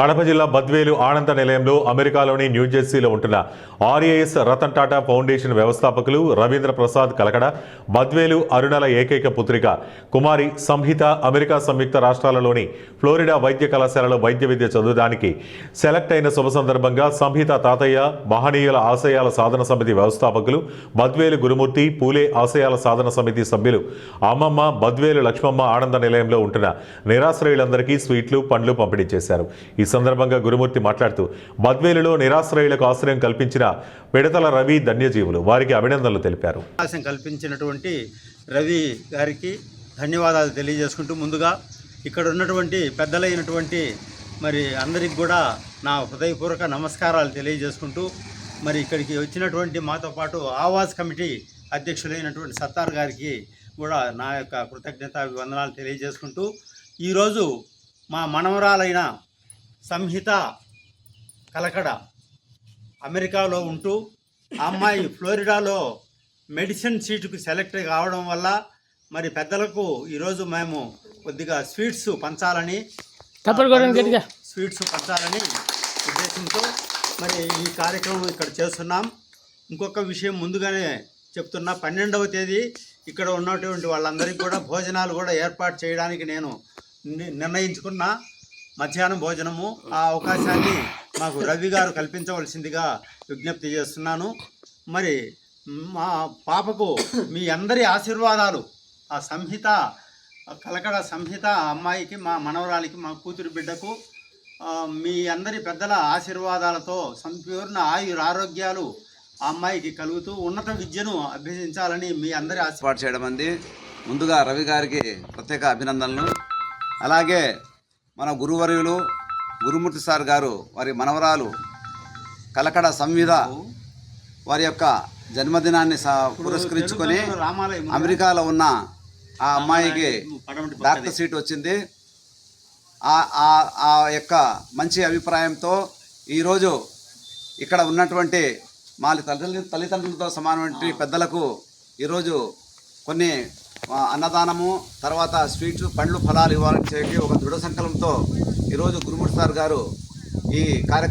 కడప జిల్లా బద్వేలు ఆనంద నిలయంలో అమెరికాలోని న్యూజెర్సీలో ఉంటున్న ఆర్ఏఎస్ రతన్ టాటా ఫౌండేషన్ వ్యవస్థాపకులు రవీంద్ర ప్రసాద్ కలకడ బద్వేలు అరుణల ఏకైక పుత్రిక కుమారి సంహిత అమెరికా సంయుక్త రాష్ట్రాలలోని ఫ్లోరిడా వైద్య కళాశాలలో వైద్య విద్య చదవడానికి సెలెక్ట్ అయిన శుభ సందర్భంగా సంహిత తాతయ్య మహనీయుల ఆశయాల సాధన సమితి వ్యవస్థాపకులు బద్వేలు గురుమూర్తి పూలే ఆశయాల సాధన సమితి సభ్యులు అమ్మమ్మ బద్వేలు లక్ష్మమ్మ ఆనంద నిలయంలో ఉంటున్న నిరాశ్రయులందరికీ స్వీట్లు పండ్లు పంపిణీ చేశారు. ఈ సందర్భంగా గురుమూర్తి మాట్లాడుతూ బద్వేలులో నిరాశ్రయులకు ఆశ్రయం కల్పించిన పిడతల రవి ధన్యజీవులు వారికి అభినందనలు తెలిపారు. అవకాశం కల్పించినటువంటి రవి గారికి ధన్యవాదాలు తెలియజేసుకుంటూ ముందుగా ఇక్కడ ఉన్నటువంటి పెద్దలైనటువంటి మరి అందరికి కూడా నా హృదయపూర్వక నమస్కారాలు తెలియజేసుకుంటూ మరి ఇక్కడికి వచ్చినటువంటి మాతో పాటు ఆవాజ్ కమిటీ అధ్యక్షులైనటువంటి సత్తార్ గారికి కూడా నా యొక్క కృతజ్ఞతాభివందనాలు తెలియజేసుకుంటూ ఈరోజు మా మనవరాలైన సంహిత కలకడ అమెరికాలో ఉంటూ ఆ అమ్మాయి ఫ్లోరిడాలో మెడిసిన్ సీటుకు సెలెక్ట్ కావడం వల్ల మరి పెద్దలకు ఈరోజు మేము కొద్దిగా స్వీట్స్ పంచాలని ఉద్దేశంతో మరి ఈ కార్యక్రమం ఇక్కడ చేస్తున్నాం. ఇంకొక విషయం ముందుగానే చెప్తున్నా, 12వ తేదీ ఇక్కడ ఉన్నటువంటి వాళ్ళందరికీ కూడా భోజనాలు కూడా ఏర్పాటు చేయడానికి నేను నిర్ణయించుకున్నా. మధ్యాహ్నం భోజనము ఆ అవకాశాన్ని మాకు రవి గారు కల్పించవలసిందిగా విజ్ఞప్తి చేస్తున్నాను. మరి మా పాపకు మీ అందరి ఆశీర్వాదాలు, ఆ సంహిత కలకడ సంహిత అమ్మాయికి, మా మనవరాలికి, మా కూతురు బిడ్డకు మీ అందరి పెద్దల ఆశీర్వాదాలతో సంపూర్ణ ఆరోగ్యాలు ఆ అమ్మాయికి కలుగుతూ ఉన్నత విద్యను అభ్యసించాలని మీ అందరి ఏర్పాటు చేయడం అంది. ముందుగా రవి గారికి ప్రత్యేక అభినందనలు. అలాగే మన గురువర్యులు గురుమూర్తి సార్ గారు వారి మనవరాలు కలకడ సంవిధ వారి యొక్క జన్మదినాన్ని పురస్కరించుకొని అమెరికాలో ఉన్న ఆ అమ్మాయికి డాక్టర్ సీట్ వచ్చింది. ఆ యొక్క మంచి అభిప్రాయంతో ఈరోజు ఇక్కడ ఉన్నటువంటి మా తల్లిదండ్రులతో సమానమైన పెద్దలకు ఈరోజు కొన్ని అన్నదానము, తర్వాత స్వీట్స్, పండ్లు, ఫలాలు ఇవ్వాలని చెప్పి ఒక దృఢ సంకల్పంతో ఈరోజు గురుమూర్తి సార్ గారు ఈ కార్యక్రమం